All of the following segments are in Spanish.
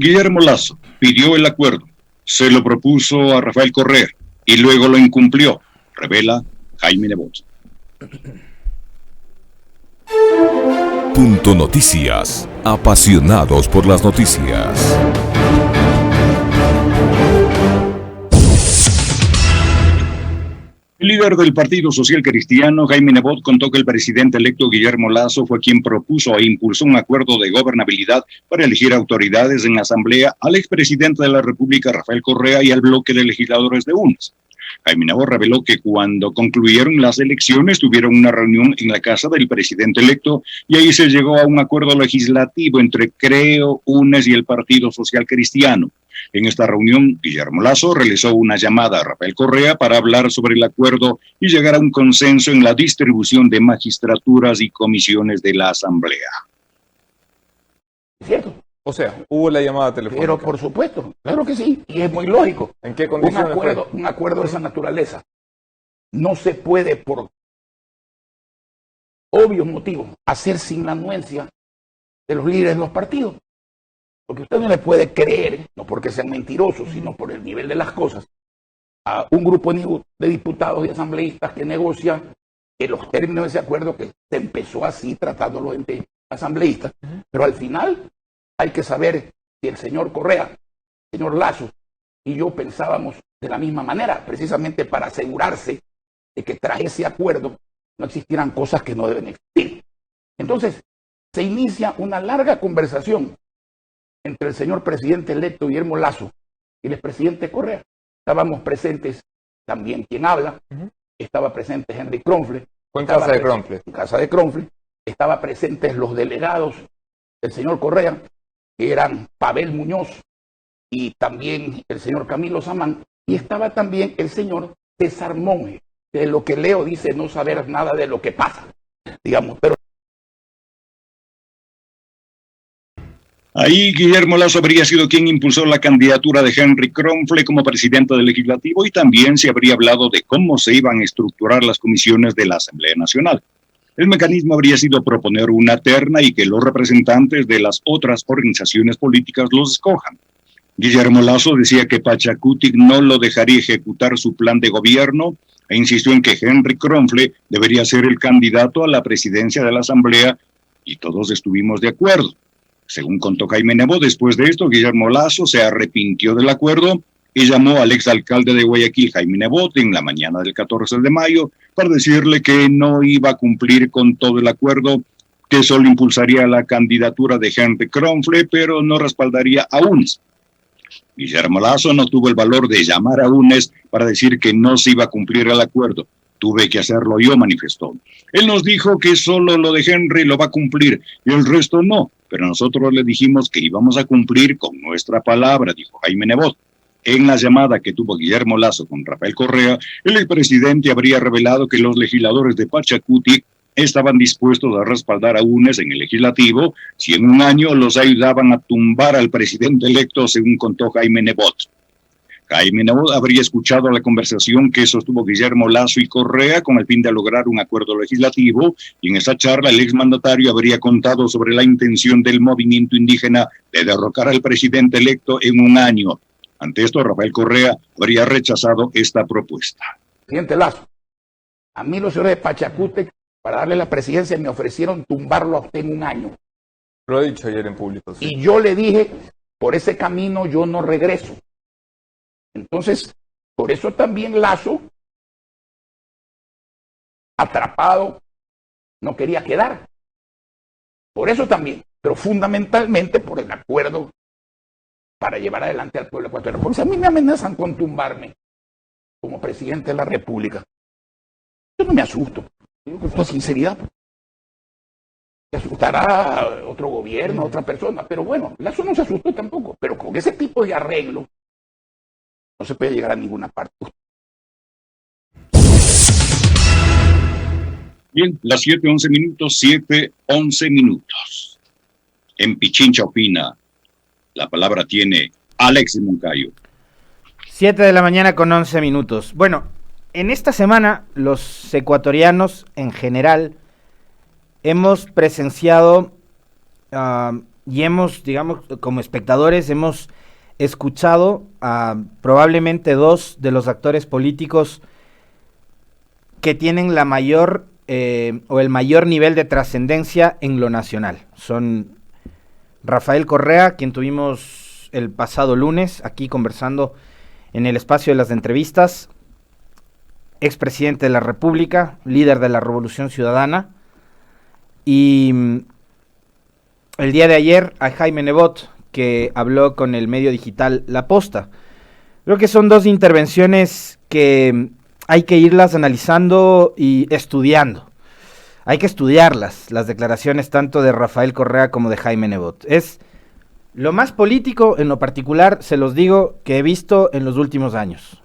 Guillermo Lasso pidió el acuerdo, se lo propuso a Rafael Correa y luego lo incumplió, revela Jaime Nebot. Punto Noticias, apasionados por las noticias. El líder del Partido Social Cristiano, Jaime Nebot, contó que el presidente electo Guillermo Lasso fue quien propuso e impulsó un acuerdo de gobernabilidad para elegir autoridades en la Asamblea al expresidente de la República, Rafael Correa, y al bloque de legisladores de UNES. Jaime Nebot reveló que cuando concluyeron las elecciones tuvieron una reunión en la casa del presidente electo y ahí se llegó a un acuerdo legislativo entre Creo, UNES y el Partido Social Cristiano. En esta reunión, Guillermo Lasso realizó una llamada a Rafael Correa para hablar sobre el acuerdo y llegar a un consenso en la distribución de magistraturas y comisiones de la Asamblea. ¿Cierto? O sea, hubo la llamada telefónica. Pero por supuesto, claro que sí, y es muy lógico. ¿En qué condiciones un acuerdo de esa naturaleza no se puede, por obvios motivos, hacer sin la anuencia de los líderes de los partidos. Porque usted no le puede creer, no porque sean mentirosos, sino por el nivel de las cosas, a un grupo de diputados y asambleístas que negocia en los términos de ese acuerdo que se empezó así tratándolo entre asambleístas, pero al final hay que saber si el señor Correa, el señor Lasso y yo pensábamos de la misma manera, precisamente para asegurarse de que tras ese acuerdo no existieran cosas que no deben existir. Entonces, se inicia una larga conversación entre el señor presidente electo Guillermo Lasso y el expresidente Correa. Estábamos presentes también quien habla, estaba presente Henry Kronfle. Fue en casa de Kronfle. En casa de Kronfle. Estaban presentes los delegados del señor Correa, que eran Pavel Muñoz y también el señor Camilo Samán, y estaba también el señor César Monge, que de lo que leo dice no saber nada de lo que pasa, digamos, pero ahí Guillermo Lasso habría sido quien impulsó la candidatura de Henry Kronfle como presidente del Legislativo y también se habría hablado de cómo se iban a estructurar las comisiones de la Asamblea Nacional. El mecanismo habría sido proponer una terna y que los representantes de las otras organizaciones políticas los escojan. Guillermo Lasso decía que Pachacutic no lo dejaría ejecutar su plan de gobierno e insistió en que Henry Kronfle debería ser el candidato a la presidencia de la Asamblea y todos estuvimos de acuerdo. Según contó Jaime Nebot, después de esto, Guillermo Lasso se arrepintió del acuerdo y llamó al exalcalde de Guayaquil, Jaime Nebot, en la mañana del 14 de mayo para decirle que no iba a cumplir con todo el acuerdo, que solo impulsaría la candidatura de Henry Kronfle, pero no respaldaría a UNES. Guillermo Lasso no tuvo el valor de llamar a UNES para decir que no se iba a cumplir el acuerdo. Tuve que hacerlo yo, manifestó. Él nos dijo que solo lo de Henry lo va a cumplir y el resto no, pero nosotros le dijimos que íbamos a cumplir con nuestra palabra, dijo Jaime Nebot. En la llamada que tuvo Guillermo Lasso con Rafael Correa, el expresidente habría revelado que los legisladores de Pachacutic estaban dispuestos a respaldar a UNES en el legislativo si en un año los ayudaban a tumbar al presidente electo, según contó Jaime Nebot. Jaime Nebot habría escuchado la conversación que sostuvo Guillermo Lasso y Correa con el fin de lograr un acuerdo legislativo, y en esa charla el exmandatario habría contado sobre la intención del movimiento indígena de derrocar al presidente electo en un año. Ante esto, Rafael Correa habría rechazado esta propuesta. Presidente Lasso, a mí los señores de Pachacútec, para darle la presidencia, me ofrecieron tumbarlo a usted en un año. Lo he dicho ayer en público. Sí. Y yo le dije, por ese camino yo no regreso. Entonces, por eso también Lasso, atrapado, no quería quedar. Por eso también, pero fundamentalmente por el acuerdo para llevar adelante al pueblo ecuatoriano. Porque si a mí me amenazan con tumbarme como presidente de la República, yo no me asusto. Digo con toda sinceridad. Se asustará otro gobierno, otra persona, pero bueno, Lasso no se asustó tampoco. Pero con ese tipo de arreglo no se puede llegar a ninguna parte. Bien, las 7:11 minutos. En Pichincha opina. La palabra tiene Alexis Moncayo. 7:11 a.m. Bueno, en esta semana los ecuatorianos en general hemos presenciado y hemos, digamos, como espectadores, hemos escuchado a probablemente dos de los actores políticos que tienen la mayor o el mayor nivel de trascendencia en lo nacional. Son Rafael Correa, quien tuvimos el pasado lunes aquí conversando en el espacio de las entrevistas, expresidente de la República, líder de la Revolución Ciudadana, y el día de ayer a Jaime Nebot, que habló con el medio digital La Posta. Creo que son dos intervenciones que hay que irlas analizando y estudiando. Hay que estudiarlas, las declaraciones tanto de Rafael Correa como de Jaime Nebot. Es lo más político, en lo particular, se los digo, que he visto en los últimos años.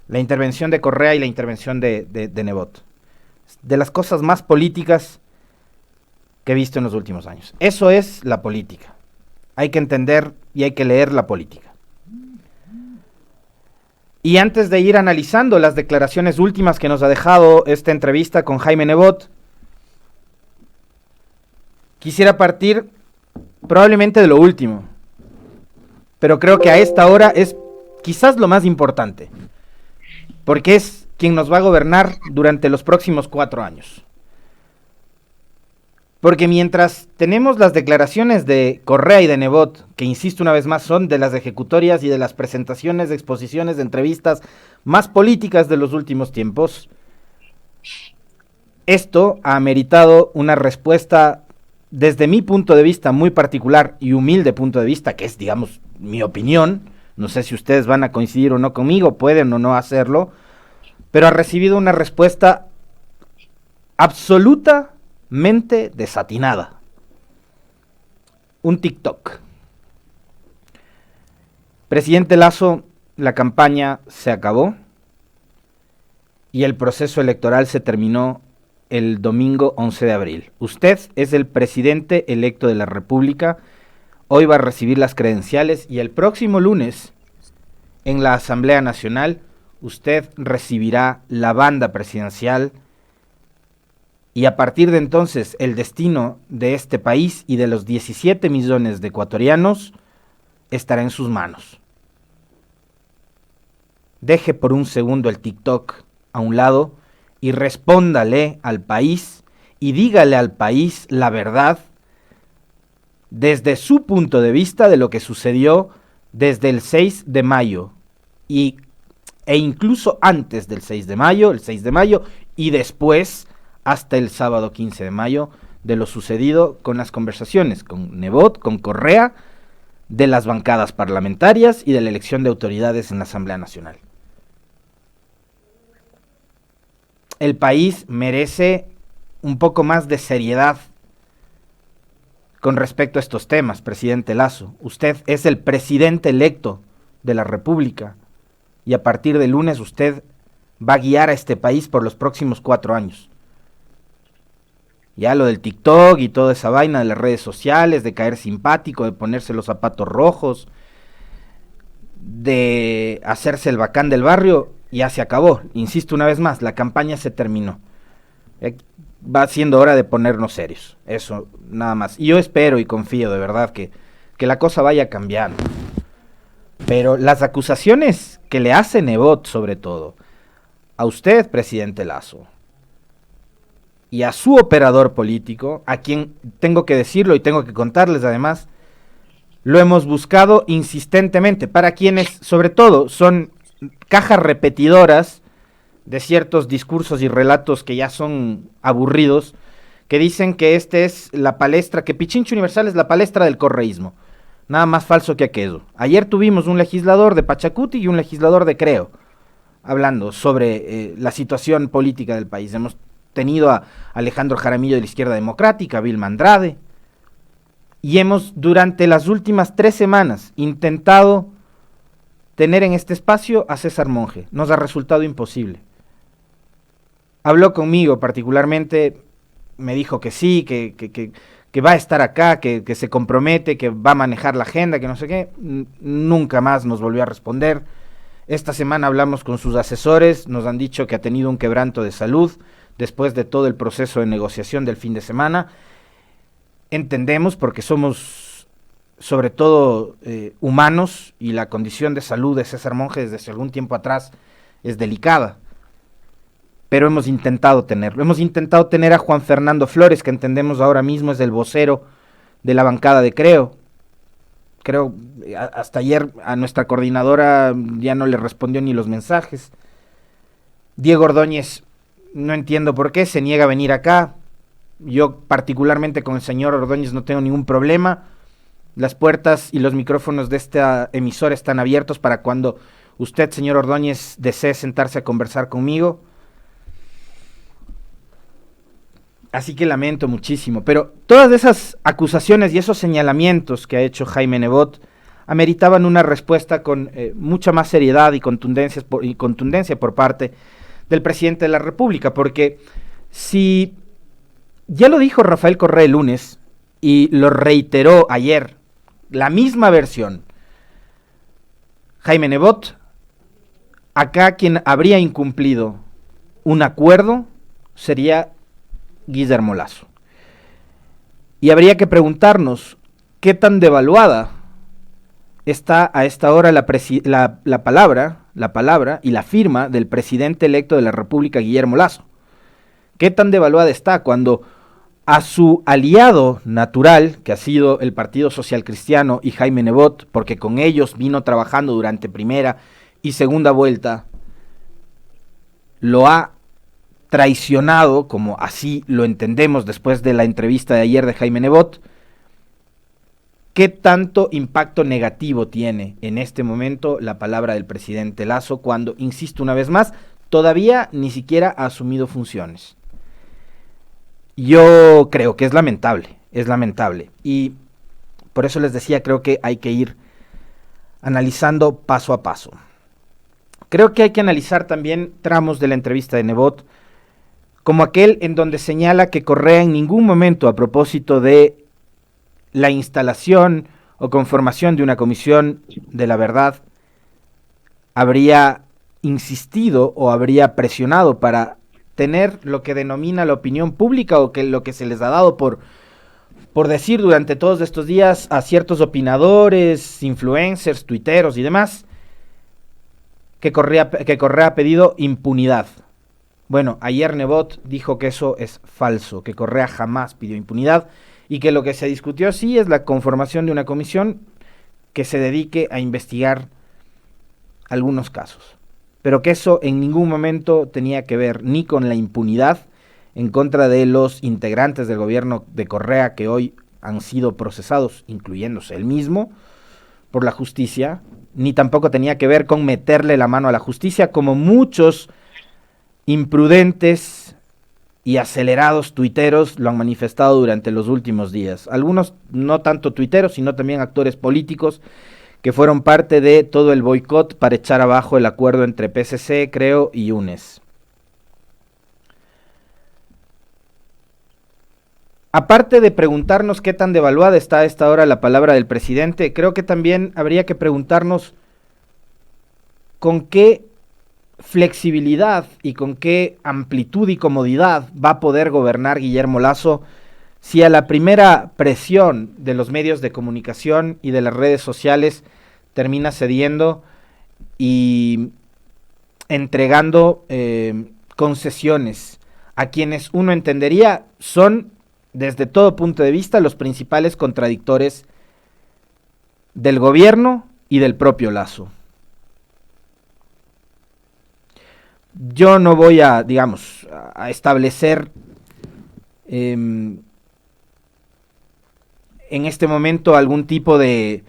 La intervención de Correa y la intervención de Nebot. De las cosas más políticas que he visto en los últimos años. Eso es la política. Hay que entender y hay que leer la política. Y antes de ir analizando las declaraciones últimas que nos ha dejado esta entrevista con Jaime Nebot, quisiera partir probablemente de lo último, pero creo que a esta hora es quizás lo más importante, porque es quien nos va a gobernar durante los próximos 4 años. Porque mientras tenemos las declaraciones de Correa y de Nebot, que insisto una vez más son de las ejecutorias y de las presentaciones de exposiciones de entrevistas más políticas de los últimos tiempos, esto ha ameritado una respuesta desde mi punto de vista muy particular y humilde punto de vista, que es, digamos, mi opinión. No sé si ustedes van a coincidir o no conmigo, pueden o no hacerlo, pero ha recibido una respuesta absolutamente desatinada. Un TikTok. Presidente Lasso, la campaña se acabó y el proceso electoral se terminó el domingo 11 de abril. Usted es el presidente electo de la República. Hoy va a recibir las credenciales y el próximo lunes, en la Asamblea Nacional, usted recibirá la banda presidencial. Y a partir de entonces, el destino de este país y de los 17 millones de ecuatorianos estará en sus manos. Deje por un segundo el TikTok a un lado y respóndale al país y dígale al país la verdad desde su punto de vista de lo que sucedió desde el 6 de mayo e incluso antes del 6 de mayo, el 6 de mayo y después hasta el sábado 15 de mayo, de lo sucedido con las conversaciones con Nebot, con Correa, de las bancadas parlamentarias y de la elección de autoridades en la Asamblea Nacional. El país merece un poco más de seriedad con respecto a estos temas, presidente Lasso. Usted es el presidente electo de la República y a partir de lunes usted va a guiar a este país por los próximos 4 años. Ya lo del TikTok y toda esa vaina de las redes sociales, de caer simpático, de ponerse los zapatos rojos, de hacerse el bacán del barrio, ya se acabó. Insisto una vez más, la campaña se terminó. Va siendo hora de ponernos serios, eso, nada más. Y yo espero y confío de verdad que la cosa vaya cambiando. Pero las acusaciones que le hace Nebot, sobre todo, a usted, presidente Lasso, y a su operador político, a quien tengo que decirlo y tengo que contarles además, lo hemos buscado insistentemente, para quienes sobre todo son cajas repetidoras de ciertos discursos y relatos que ya son aburridos, que dicen que este es la palestra, que Pichincho Universal es la palestra del correísmo. Nada más falso que aquello. Ayer tuvimos un legislador de Pachacuti y un legislador de Creo, hablando sobre la situación política del país. Hemos tenido a Alejandro Jaramillo de la Izquierda Democrática, a Vilma Andrade, y hemos durante las últimas 3 semanas intentado tener en este espacio a César Monge. Nos ha resultado imposible. Habló conmigo particularmente, me dijo que sí, que va a estar acá, que se compromete, que va a manejar la agenda, que no sé qué. Nunca más nos volvió a responder. Esta semana hablamos con sus asesores, nos han dicho que ha tenido un quebranto de salud después de todo el proceso de negociación del fin de semana. entendemos, porque somos sobre todo humanos, y la condición de salud de César Monge desde hace algún tiempo atrás es delicada. Pero hemos intentado tenerlo. Hemos intentado tener a Juan Fernando Flores, que entendemos ahora mismo es el vocero de la bancada de Creo. Hasta ayer a nuestra coordinadora ya no le respondió ni los mensajes. Diego Ordóñez, no entiendo por qué, se niega a venir acá. Yo particularmente con el señor Ordóñez no tengo ningún problema. Las puertas y los micrófonos de esta emisora están abiertos para cuando usted, señor Ordóñez, desee sentarse a conversar conmigo. Así que lamento muchísimo, pero todas esas acusaciones y esos señalamientos que ha hecho Jaime Nebot ameritaban una respuesta con mucha más seriedad y contundencia por parte del presidente de la República, porque si ya lo dijo Rafael Correa el lunes y lo reiteró ayer, la misma versión, Jaime Nebot, acá quien habría incumplido un acuerdo sería Guillermo Lasso. Y habría que preguntarnos qué tan devaluada está a esta hora la palabra y la firma del presidente electo de la República, Guillermo Lasso. Qué tan devaluada está cuando a su aliado natural, que ha sido el Partido Social Cristiano y Jaime Nebot, porque con ellos vino trabajando durante primera y segunda vuelta, lo ha traicionado, como así lo entendemos después de la entrevista de ayer de Jaime Nebot. ¿Qué tanto impacto negativo tiene en este momento la palabra del presidente Lasso cuando, insisto una vez más, todavía ni siquiera ha asumido funciones? Yo creo que es lamentable, y por eso les decía, creo que hay que ir analizando paso a paso. Creo que hay que analizar también tramos de la entrevista de Nebot, como aquel en donde señala que Correa en ningún momento, a propósito de la instalación o conformación de una comisión de la verdad, habría insistido o habría presionado para tener lo que denomina la opinión pública, o que lo que se les ha dado por decir durante todos estos días a ciertos opinadores, influencers, tuiteros y demás, que Correa ha pedido impunidad. Bueno, ayer Nebot dijo que eso es falso, que Correa jamás pidió impunidad, y que lo que se discutió sí es la conformación de una comisión que se dedique a investigar algunos casos, pero que eso en ningún momento tenía que ver ni con la impunidad en contra de los integrantes del gobierno de Correa que hoy han sido procesados, incluyéndose él mismo, por la justicia, ni tampoco tenía que ver con meterle la mano a la justicia, como muchos imprudentes y acelerados tuiteros lo han manifestado durante los últimos días. Algunos no tanto tuiteros, sino también actores políticos que fueron parte de todo el boicot para echar abajo el acuerdo entre PSC, Creo y UNES. Aparte de preguntarnos qué tan devaluada está a esta hora la palabra del presidente, creo que también habría que preguntarnos con qué flexibilidad y con qué amplitud y comodidad va a poder gobernar Guillermo Lasso si a la primera presión de los medios de comunicación y de las redes sociales termina cediendo y entregando concesiones a quienes uno entendería son, desde todo punto de vista, los principales contradictores del gobierno y del propio Lasso. Yo no voy a, digamos, a establecer en este momento algún tipo de,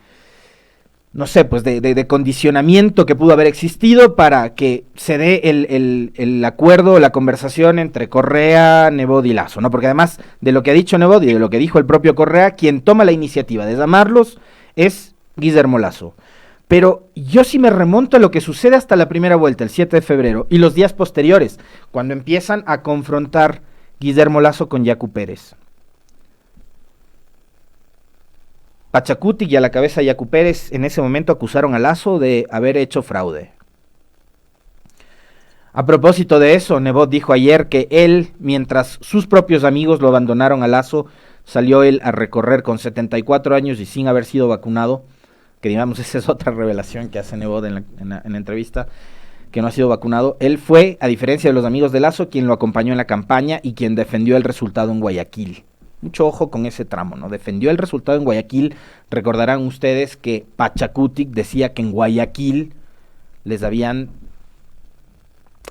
no sé, pues de condicionamiento que pudo haber existido para que se dé el acuerdo, la conversación entre Correa, Nebot y Lasso, ¿no? Porque además de lo que ha dicho Nebot y de lo que dijo el propio Correa, quien toma la iniciativa de llamarlos es Guillermo Lasso. Pero yo sí me remonto a lo que sucede hasta la primera vuelta, el 7 de febrero, y los días posteriores, cuando empiezan a confrontar Guillermo Lasso con Yacu Pérez. Pachacuti y a la cabeza Yacu Pérez en ese momento acusaron a Lasso de haber hecho fraude. A propósito de eso, Nebot dijo ayer que él, mientras sus propios amigos lo abandonaron a Lasso, salió él a recorrer con 74 años y sin haber sido vacunado, que digamos esa es otra revelación que hace Nebot en la entrevista, que no ha sido vacunado. Él fue, a diferencia de los amigos de Lasso, quien lo acompañó en la campaña y quien defendió el resultado en Guayaquil. Mucho ojo con ese tramo, ¿no? Defendió el resultado en Guayaquil. Recordarán ustedes que Pachacutic decía que en Guayaquil les habían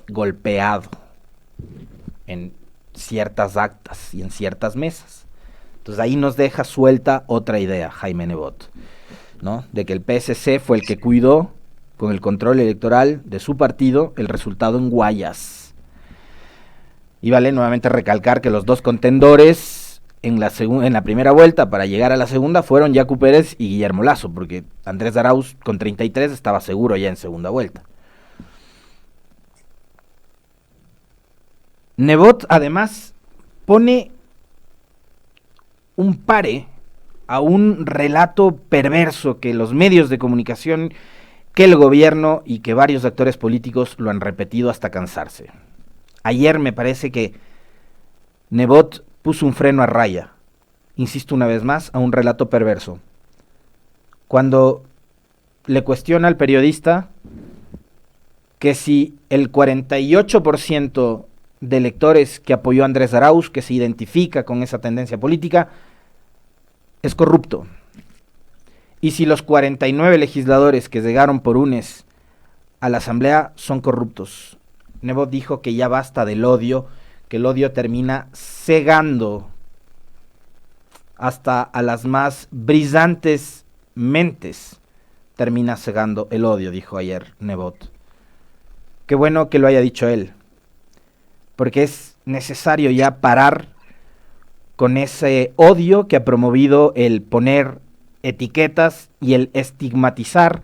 golpeado en ciertas actas y en ciertas mesas. Entonces ahí nos deja suelta otra idea Jaime Nebot, ¿no? De que el PSC fue el que cuidó con el control electoral de su partido el resultado en Guayas. Y vale nuevamente recalcar que los dos contendores en la primera vuelta para llegar a la segunda fueron Yacu Pérez y Guillermo Lasso, porque Andrés Arauz con 33 estaba seguro ya en segunda vuelta. Nebot además pone un pare a un relato perverso que los medios de comunicación, que el gobierno y que varios actores políticos lo han repetido hasta cansarse. Ayer me parece que Nebot puso un freno a raya, insisto una vez más, a un relato perverso. Cuando le cuestiona al periodista que si el 48% de electores que apoyó a Andrés Arauz, que se identifica con esa tendencia política, es corrupto. Y si los 49 legisladores que llegaron por UNES a la asamblea son corruptos. Nebot dijo que ya basta del odio, que el odio termina cegando hasta a las más brillantes mentes. Termina cegando el odio, dijo ayer Nebot. Qué bueno que lo haya dicho él, porque es necesario ya parar con ese odio que ha promovido el poner etiquetas y el estigmatizar.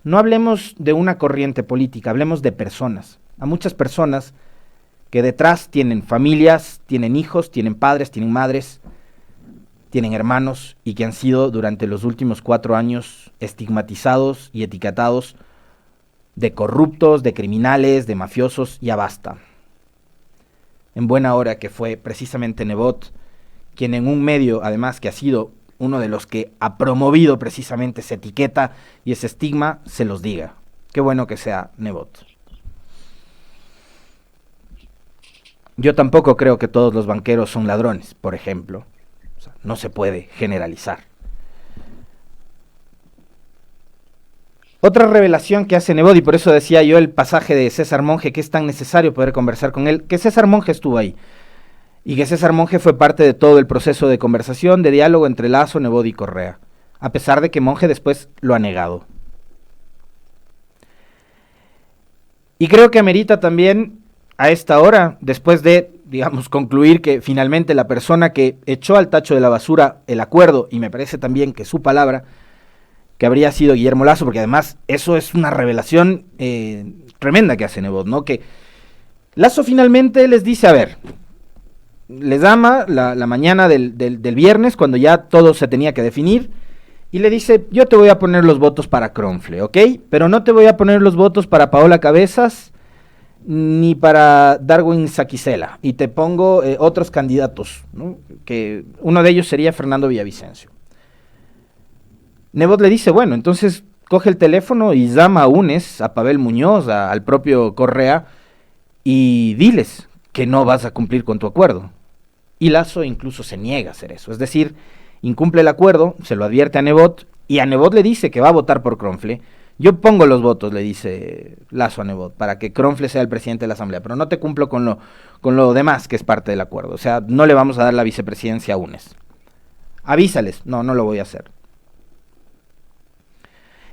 No hablemos de una corriente política, hablemos de personas. A muchas personas que detrás tienen familias, tienen hijos, tienen padres, tienen madres, tienen hermanos y que han sido durante los últimos 4 años estigmatizados y etiquetados de corruptos, de criminales, de mafiosos, ya basta. En buena hora que fue precisamente Nebot quien en un medio, además que ha sido uno de los que ha promovido precisamente esa etiqueta y ese estigma, se los diga. Qué bueno que sea Nebot. Yo tampoco creo que todos los banqueros son ladrones, por ejemplo. O sea, no se puede generalizar. Otra revelación que hace Nebot, y por eso decía yo el pasaje de César Monge, que es tan necesario poder conversar con él, que César Monge estuvo ahí, y que César Monge fue parte de todo el proceso de conversación, de diálogo entre Lasso, Nebot y Correa, a pesar de que Monge después lo ha negado. Y creo que amerita también, a esta hora, después de, digamos, concluir que finalmente la persona que echó al tacho de la basura el acuerdo, y me parece también que su palabra, que habría sido Guillermo Lasso, porque además eso es una revelación tremenda que hace Nebot, ¿no? Que Lasso finalmente les dice, a ver, les llama la mañana del viernes, cuando ya todo se tenía que definir, y le dice, yo te voy a poner los votos para Kronfle, ¿ok? Pero no te voy a poner los votos para Paola Cabezas, ni para Darwin Saquicela, y te pongo otros candidatos, ¿no? Que uno de ellos sería Fernando Villavicencio. Nebot le dice, bueno, entonces coge el teléfono y llama a UNES, a Pavel Muñoz, al propio Correa, y diles que no vas a cumplir con tu acuerdo. Y Lasso incluso se niega a hacer eso, es decir, incumple el acuerdo, se lo advierte a Nebot, y a Nebot le dice que va a votar por Kronfle. Yo pongo los votos, le dice Lasso a Nebot, para que Kronfle sea el presidente de la asamblea, pero no te cumplo con lo demás que es parte del acuerdo, o sea, no le vamos a dar la vicepresidencia a UNES. Avísales, no lo voy a hacer.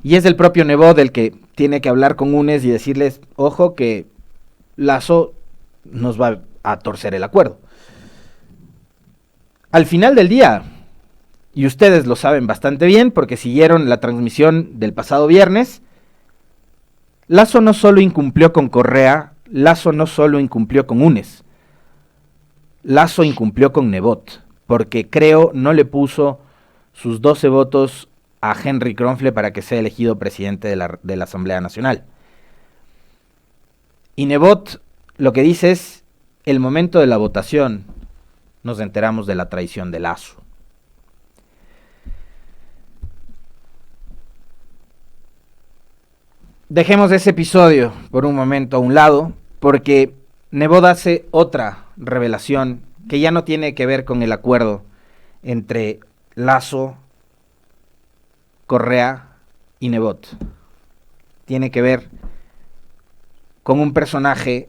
Y es el propio Nebot el que tiene que hablar con UNES y decirles, ojo que Lasso nos va a torcer el acuerdo. Al final del día, y ustedes lo saben bastante bien porque siguieron la transmisión del pasado viernes, Lasso no solo incumplió con Correa, Lasso no solo incumplió con UNES, Lasso incumplió con Nebot, porque creo no le puso sus 12 votos a Henry Kronfle para que sea elegido presidente de la Asamblea Nacional. Y Nebot lo que dice es, el momento de la votación nos enteramos de la traición de Lasso. Dejemos ese episodio por un momento a un lado, porque Nebot hace otra revelación que ya no tiene que ver con el acuerdo entre Lasso, Correa y Nebot. Tiene que ver con un personaje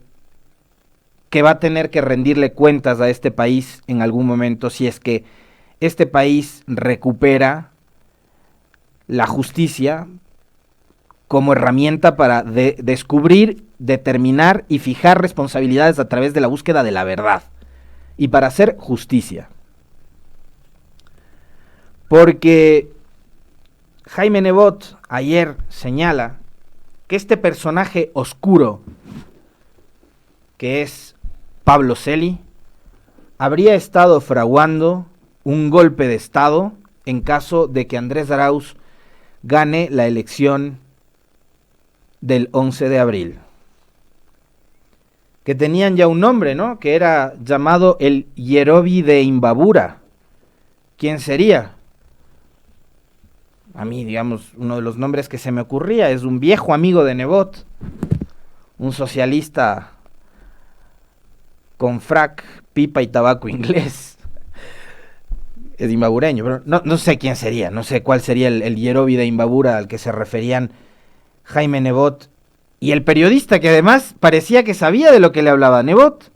que va a tener que rendirle cuentas a este país en algún momento si es que este país recupera la justicia como herramienta para descubrir, determinar y fijar responsabilidades a través de la búsqueda de la verdad y para hacer justicia. Porque Jaime Nebot ayer señala que este personaje oscuro, que es Pablo Celi, habría estado fraguando un golpe de Estado en caso de que Andrés Arauz gane la elección del 11 de abril. Que tenían ya un nombre, ¿no? Que era llamado el Yerobi de Imbabura. ¿Quién sería? A mí, digamos, uno de los nombres que se me ocurría es un viejo amigo de Nebot, un socialista con frac, pipa y tabaco inglés. Es imbabureño, pero no sé quién sería, no sé cuál sería el Yerobi de Imbabura al que se referían Jaime Nebot y el periodista que además parecía que sabía de lo que le hablaba Nebot,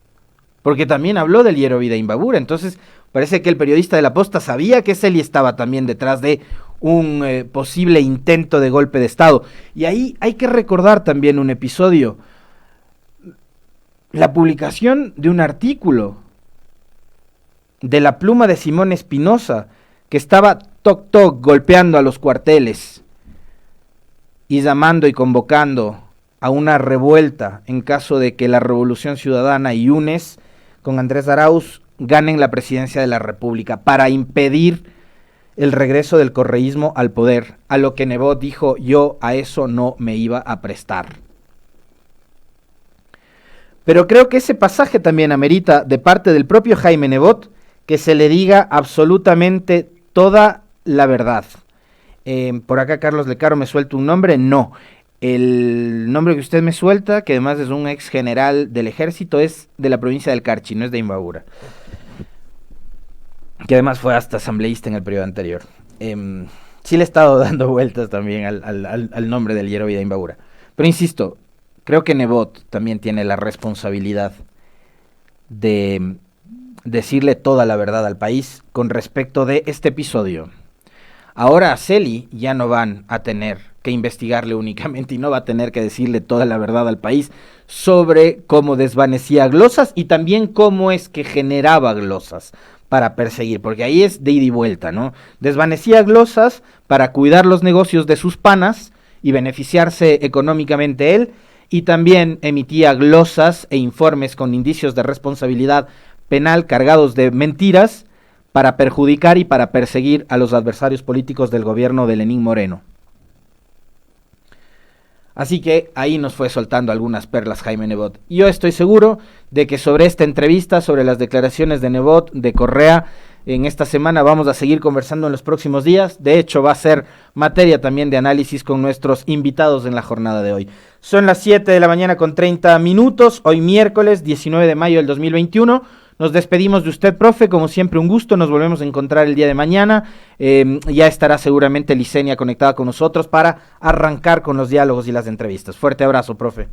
porque también habló del Yerobi de Imbabura. Entonces parece que el periodista de La Posta sabía que Celi estaba también detrás de un posible intento de golpe de Estado. Y ahí hay que recordar también un episodio, la publicación de un artículo de la pluma de Simón Espinosa, que estaba toc toc golpeando a los cuarteles y llamando y convocando a una revuelta en caso de que la Revolución Ciudadana y UNES con Andrés Arauz ganen la presidencia de la República para impedir el regreso del correísmo al poder, a lo que Nebot dijo: yo a eso no me iba a prestar. Pero creo que ese pasaje también amerita, de parte del propio Jaime Nebot, que se le diga absolutamente toda la verdad. Por acá Carlos Lecaro me suelta un nombre. No, el nombre que usted me suelta, que además es un ex general del ejército, es de la provincia del Carchi, no es de Imbabura, que además fue hasta asambleísta en el periodo anterior. Sí le he estado dando vueltas también al nombre del Yerobi de Imbabura. Pero insisto, creo que Nebot también tiene la responsabilidad de decirle toda la verdad al país con respecto de este episodio. Ahora a Celi ya no van a tener que investigarle únicamente y no va a tener que decirle toda la verdad al país sobre cómo desvanecía glosas y también cómo es que generaba glosas para perseguir, porque ahí es de ida y vuelta, ¿no? Desvanecía glosas para cuidar los negocios de sus panas y beneficiarse económicamente él, y también emitía glosas e informes con indicios de responsabilidad penal cargados de mentiras para perjudicar y para perseguir a los adversarios políticos del gobierno de Lenín Moreno. Así que ahí nos fue soltando algunas perlas Jaime Nebot. Yo estoy seguro de que sobre esta entrevista, sobre las declaraciones de Nebot, de Correa, en esta semana vamos a seguir conversando en los próximos días. De hecho, va a ser materia también de análisis con nuestros invitados en la jornada de hoy. Son las 7 de la mañana con 30 minutos, hoy miércoles 19 de mayo del 2021. Nos despedimos de usted, profe, como siempre un gusto, nos volvemos a encontrar el día de mañana, ya estará seguramente Licenia conectada con nosotros para arrancar con los diálogos y las entrevistas. Fuerte abrazo, profe.